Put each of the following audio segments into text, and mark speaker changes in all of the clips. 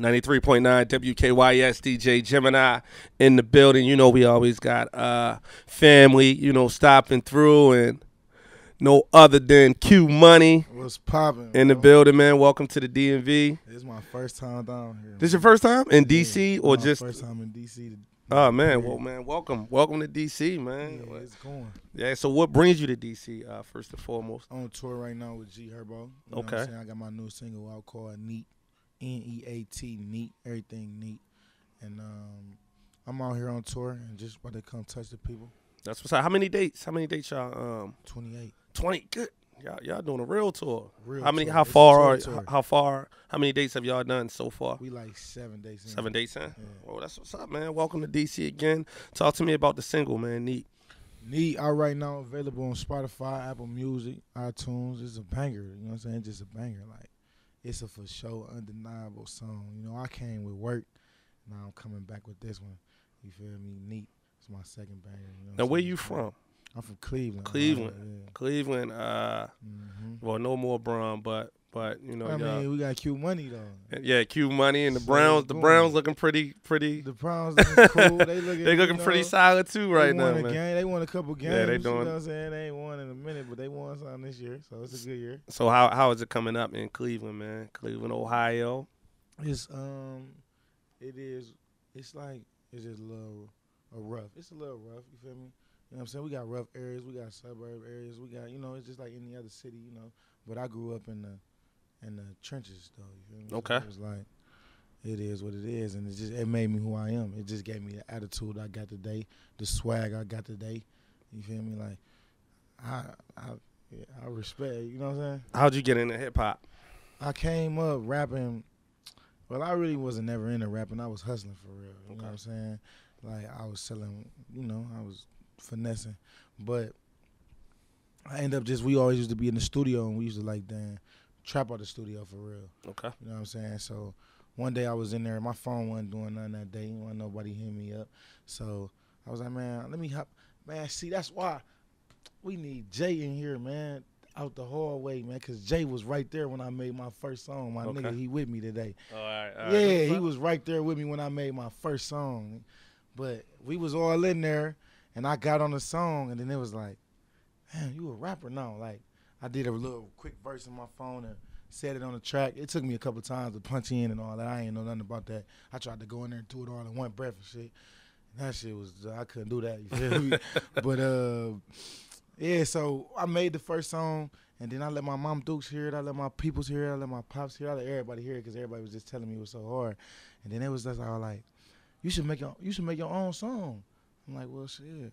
Speaker 1: 93.9 WKYS DJ Gemini in the building. You know we always got family, stopping through, and no other than Q Money
Speaker 2: What's popping
Speaker 1: in the building, man. Welcome to the DMV.
Speaker 2: This is my first time down here.
Speaker 1: This your first time in DC or
Speaker 2: my
Speaker 1: just
Speaker 2: first time in DC?
Speaker 1: Oh man, well man, welcome to DC, man.
Speaker 2: Yeah, it's going.
Speaker 1: Yeah, so what brings you to DC first and foremost?
Speaker 2: I'm on tour right now with G Herbo. You know
Speaker 1: Okay.
Speaker 2: what I'm saying? I got my new single out called Neat. Neat, neat, everything neat. And I'm out here on tour and just about to come touch the people.
Speaker 1: That's what's up. How many dates y'all
Speaker 2: 28.
Speaker 1: 20. Good. Y'all doing a real tour.
Speaker 2: Real
Speaker 1: how many
Speaker 2: tour.
Speaker 1: how
Speaker 2: It's a
Speaker 1: far
Speaker 2: tour
Speaker 1: are
Speaker 2: tour.
Speaker 1: how many dates have y'all done so far?
Speaker 2: We like 7 days in.
Speaker 1: 7 dates in?
Speaker 2: Yeah.
Speaker 1: Oh, that's what's up, man. Welcome to DC again. Talk to me about the single, man. Neat.
Speaker 2: Neat out right now, available on Spotify, Apple Music, iTunes. It's a banger. You know what I'm saying? Just a banger. Like, it's a for sure, undeniable song. You know, I came with work. Now I'm coming back with this one. You feel me? Neat. It's my second banger. You know what
Speaker 1: Now,
Speaker 2: I'm
Speaker 1: where
Speaker 2: saying?
Speaker 1: you from?
Speaker 2: I'm from Cleveland.
Speaker 1: Cleveland.
Speaker 2: Yeah.
Speaker 1: Cleveland.
Speaker 2: Mm-hmm.
Speaker 1: Well, no more Brown, but
Speaker 2: I
Speaker 1: y'all.
Speaker 2: mean, we got Q Money though.
Speaker 1: Yeah, Q Money and the
Speaker 2: So
Speaker 1: Browns. The
Speaker 2: boom.
Speaker 1: Browns looking pretty.
Speaker 2: The Browns looking cool. They looking.
Speaker 1: They looking pretty solid too right now,
Speaker 2: They won a
Speaker 1: man.
Speaker 2: game. They won a couple games.
Speaker 1: Yeah, they
Speaker 2: You
Speaker 1: doing-
Speaker 2: know what I'm saying? They ain't won in a minute, but they won something this year, so it's a good year.
Speaker 1: So how is it coming up in Cleveland, man? Cleveland, Ohio.
Speaker 2: It's it is. It's like it's just a little rough. It's a little rough. You feel me? You know what I'm saying? We got rough areas. We got suburb areas. We got it's just like any other city. But I grew up in the trenches though. You feel me?
Speaker 1: Okay.
Speaker 2: So it was like it is what it is, and it made me who I am. It just gave me the attitude I got today, the swag I got today. You feel me? Like I respect. You know what I'm saying?
Speaker 1: How'd you get into hip hop?
Speaker 2: I came up rapping. Well, I really wasn't never into rapping. I was hustling for real. You know what I'm saying? Like, I was selling, I was finessing. But I ended up we always used to be in the studio, and we used to, trap out the studio for real.
Speaker 1: Okay.
Speaker 2: You know what I'm saying? So one day I was in there. My phone wasn't doing nothing that day. Wasn't nobody hitting me up. So I was like, man, let me hop. Man, see, that's why we need Jay in here, man. Out the hallway, man, because Jay was right there when I made my first song. My nigga, he with me today.
Speaker 1: All right.
Speaker 2: Yeah, he was right there with me when I made my first song. But we was all in there, and I got on the song, and then it was like, man, you a rapper now. Like, I did a little quick verse in my phone and said it on the track. It took me a couple times to punch in and all that. I ain't know nothing about that. I tried to go in there and do it all in one breath and shit. And that shit was, I couldn't do that, you feel me? But, yeah, so I made the first song, and then I let my mom Dukes hear it. I let my peoples hear it. I let my pops hear it. I let everybody hear it because everybody was just telling me it was so hard. And then it was just all like, you should make your own song. I'm like, well, shit.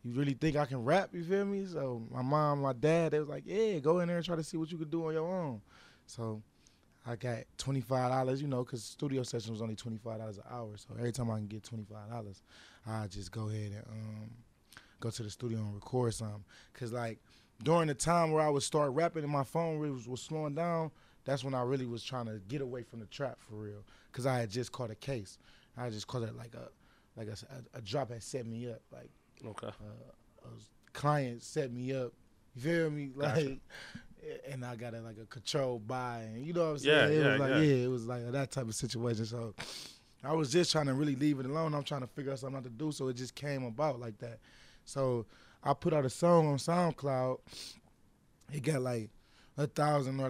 Speaker 2: You really think I can rap? You feel me? So my mom, my dad, they was like, yeah, go in there and try to see what you could do on your own. So I got $25, because studio session was only $25 an hour. So every time I can get $25, I just go ahead and go to the studio and record something. Because, during the time where I would start rapping and my phone was slowing down, that's when I really was trying to get away from the trap for real. Because I had just caught a case. I just caught it like a drop had set me up. Like,
Speaker 1: Okay.
Speaker 2: a client set me up. You feel me?
Speaker 1: Gotcha.
Speaker 2: And I got a controlled buy. And you know what I'm saying? It was like that type of situation. So I was just trying to really leave it alone. I'm trying to figure out something to do. So it just came about like that. So I put out a song on SoundCloud. It got 1,000 or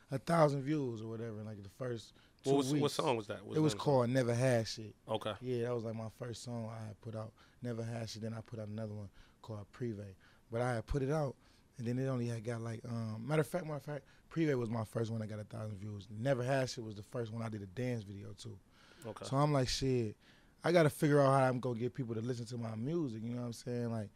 Speaker 2: 1,000 views or whatever in the first 2 weeks.
Speaker 1: What song was that?
Speaker 2: It was called Never Had Shit.
Speaker 1: Okay.
Speaker 2: Yeah, that was my first song I had put out. Never Had Shit. Then I put out another one called Privé. But I had put it out, and then it only had got matter of fact, Privé was my first one that got 1,000 views. Never Had Shit was the first one I did a dance video to.
Speaker 1: Okay.
Speaker 2: So I'm like, shit, I got to figure out how I'm going to get people to listen to my music. You know what I'm saying?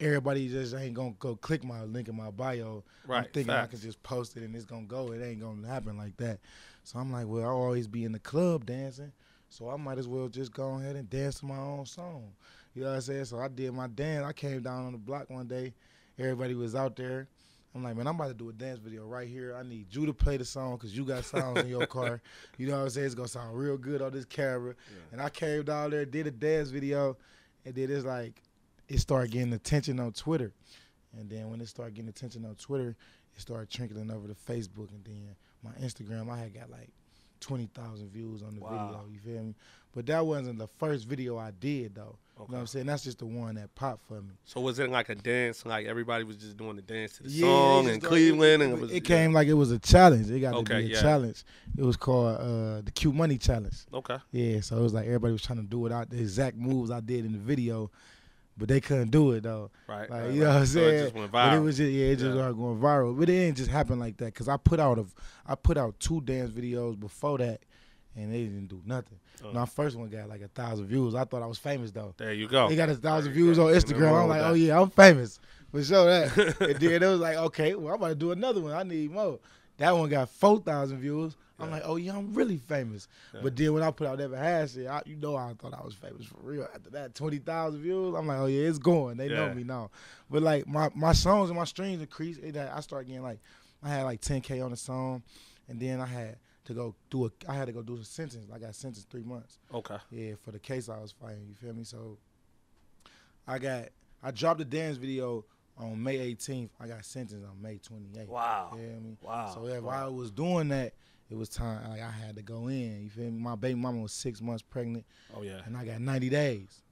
Speaker 2: Everybody just ain't going to go click my link in my bio.
Speaker 1: Right.
Speaker 2: I'm thinking
Speaker 1: Facts.
Speaker 2: I can just post it and it's going to go. It ain't going to happen like that. So I'm like, well, I'll always be in the club dancing, so I might as well just go ahead and dance to my own song. You know what I'm saying? So I did my dance. I came down on the block one day. Everybody was out there. I'm like, man, I'm about to do a dance video right here. I need you to play the song because you got sounds in your car. You know what I'm saying? It's going to sound real good on this camera. Yeah. And I came down there, did a dance video, and then it started getting attention on Twitter. And then when it started getting attention on Twitter, it started trickling over to Facebook. And then my Instagram, I had got 20,000 views on the video. You feel me? But that wasn't the first video I did though. You know what I'm saying? That's just the one that popped for me.
Speaker 1: So was it like a dance? Like everybody was just doing the dance to the song in Cleveland?
Speaker 2: It came like it was a challenge. It got to be a challenge. It was called the Q Money Challenge.
Speaker 1: Okay.
Speaker 2: Yeah, so it was like everybody was trying to do it out the exact moves I did in the video, but they couldn't do it though.
Speaker 1: Right.
Speaker 2: Like, you know what I'm saying?
Speaker 1: So it just went viral.
Speaker 2: But it was just started going viral. But it didn't just happen like that because I put out 2 dance videos before that. And they didn't do nothing. My first one got like 1,000 views. I thought I was famous though.
Speaker 1: There you go.
Speaker 2: They got 1,000 views on Instagram. I'm like, oh yeah, I'm famous for sure. That. And then it was like, okay, well I'm about to do another one. I need more. That one got 4,000 views. I'm like, oh yeah, I'm really famous. But then when I put out Never Had Shit, I thought I was famous for real. After that, 20,000 views. I'm like, oh yeah, it's going. They know me now. But like my songs and my streams increased. I started getting like, I had like 10K on the song, and then I had to go do a sentence. I got sentenced 3 months. Okay. Yeah, for the case I was fighting. You feel me? So I dropped the dance video on May 18th. I got sentenced on May 28th. Wow. You feel me? Wow. So while I was doing that, it was time. Like I had to go in. You feel me? My baby mama was 6 months pregnant. Oh yeah. And I got 90 days.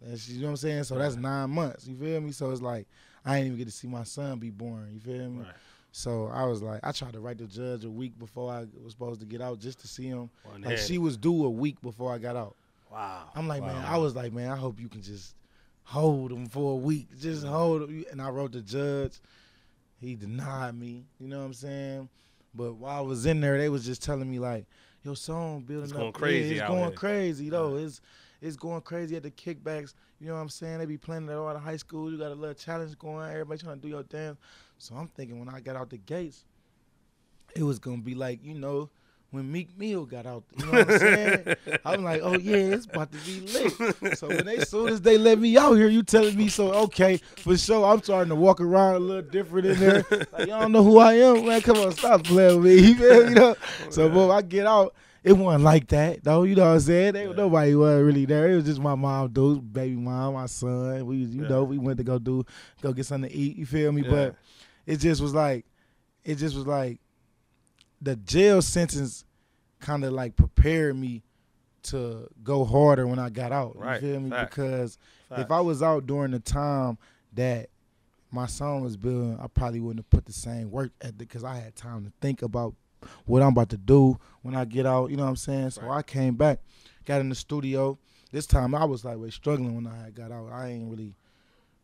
Speaker 2: You know what I'm saying? So that's 9 months. You feel me? So it's like I ain't even get to see my son be born. You feel me? Right. So I was like, I tried to write the judge a week before I was supposed to get out just to see him. Like she was due a week before I got out. Wow. I'm like, man, I was like, man, I hope you can just hold him for a week. Just hold him. And I wrote the judge. He denied me. You know what I'm saying? But while I was in there, they was just telling me like, your song building up.
Speaker 1: It's going crazy.
Speaker 2: It's going crazy though. It's going crazy at the kickbacks. You know what I'm saying? They be playing at all the high schools. You got a little challenge going on. Everybody trying to do your dance. So I'm thinking when I got out the gates, it was going to be like, you know, when Meek Mill got out. You know what I'm saying? I'm like, oh, yeah, it's about to be lit. So as soon as they let me out here, you telling me, so, okay, for sure, I'm starting to walk around a little different in there. Like, y'all don't know who I am? Man, come on, stop playing with me. You know? So, boom, I get out. It wasn't like that, though. You know what I'm saying? Nobody was really there. It was just my mom, dude, baby mom, my son. We went to go get something to eat. You feel me? Yeah. But it just was like the jail sentence kind of like prepared me to go harder when I got out. You feel me? Because if I was out during the time that my song was building, I probably wouldn't have put the same work ethic because I had time to think about what I'm about to do when I get out, you know what I'm saying? So I came back, got in the studio. This time I was like struggling when I got out. I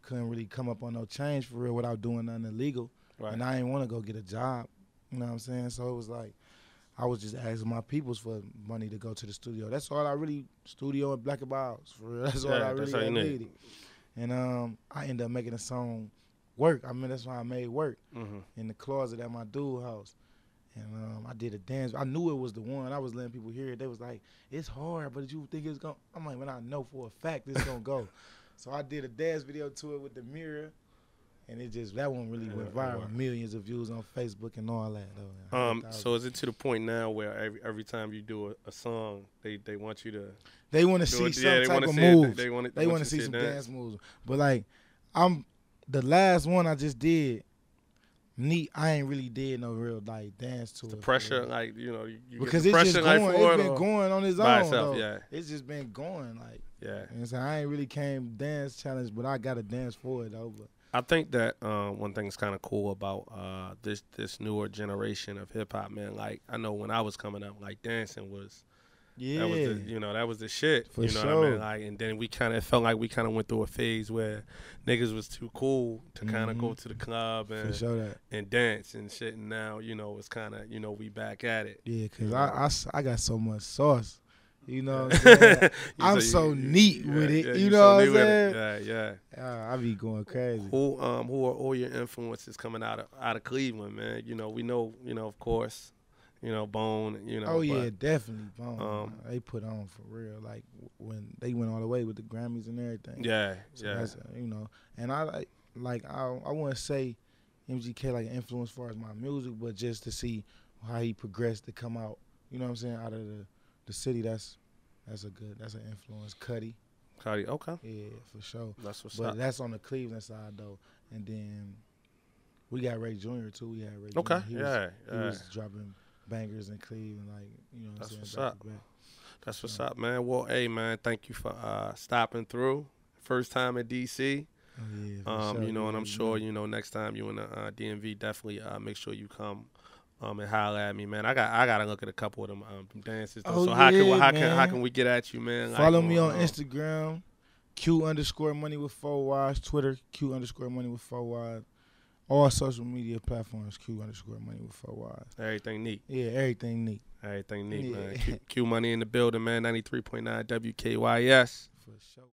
Speaker 2: couldn't really come up on no change for real without doing nothing illegal. Right. And I didn't want to go get a job, you know what I'm saying? So it was like I was just asking my peoples for money to go to the studio. That's all I really, studio and Black and Miles, for real. That's all I really needed. And I ended up making a song work. I mean, that's why I made work in the closet at my dude house. And I did a dance. I knew it was the one. I was letting people hear it. They was like, it's hard, but you think it's going to? I'm like, man, I know for a fact it's going to go. So I did a dance video to it with the mirror. And that one really went viral. Millions of views on Facebook and all that, though.
Speaker 1: So is it to the point now where every time you do a song, they want you to...
Speaker 2: They want to see some type of moves. They want to see some dance moves. But, like, the last one I just did, I ain't really did no real like dance to it.
Speaker 1: The pressure, like you
Speaker 2: because it's just going. It's been going on its own. Itself, yeah. It's just been going, like yeah. You know what I ain't really came dance challenge, but I got to dance for it though. But
Speaker 1: I think that one thing that's kind of cool about this newer generation of hip hop, man. Like I know when I was coming up, like dancing was. Yeah, that was the shit.
Speaker 2: For
Speaker 1: you know
Speaker 2: sure.
Speaker 1: what I mean? Like, and then it felt like we kind of went through a phase where niggas was too cool to kind of go to the club and dance and shit. And now, it's kind of, we back at it.
Speaker 2: Yeah, because I got so much sauce. You know what I'm saying? I'm so neat with it. You know what I'm saying? Yeah. I be going crazy.
Speaker 1: Who are all your influences coming out of Cleveland, man? We know, of course. Bone,
Speaker 2: Oh, yeah, definitely Bone. They put on for real. Like, when they went all the way with the Grammys and everything.
Speaker 1: Yeah,
Speaker 2: so that's, and I wouldn't say MGK like an influence as far as my music, but just to see how he progressed to come out, you know what I'm saying, out of the city, that's an influence. Cuddy,
Speaker 1: okay.
Speaker 2: Yeah, for sure.
Speaker 1: That's what's
Speaker 2: up.
Speaker 1: But
Speaker 2: that's on the Cleveland side, though. And then we got Ray Jr., too. We had Ray
Speaker 1: Jr.
Speaker 2: He was dropping bangers in Cleveland. Like, you know what
Speaker 1: That's
Speaker 2: I'm
Speaker 1: what's
Speaker 2: saying?
Speaker 1: up. That's what's up, man. Well, hey, man, thank you for stopping through. First time in D.C.
Speaker 2: Oh, yeah, for sure.
Speaker 1: You know, and I'm
Speaker 2: Yeah,
Speaker 1: sure, you know, next time you in the DMV, definitely make sure you come and holler at me, man. I gotta look at a couple of them dances though.
Speaker 2: Oh,
Speaker 1: So
Speaker 2: yeah,
Speaker 1: how can we get at you, man?
Speaker 2: follow
Speaker 1: like,
Speaker 2: me on Instagram, Q_money with 4Ys, Twitter, Q_money with 4Ys. All social media platforms, Q_money with 4Ys.
Speaker 1: Everything neat.
Speaker 2: Yeah, everything neat.
Speaker 1: Everything neat,
Speaker 2: Yeah.
Speaker 1: man. Q Money in the building, man. 93.9 WKYS.
Speaker 2: For sure.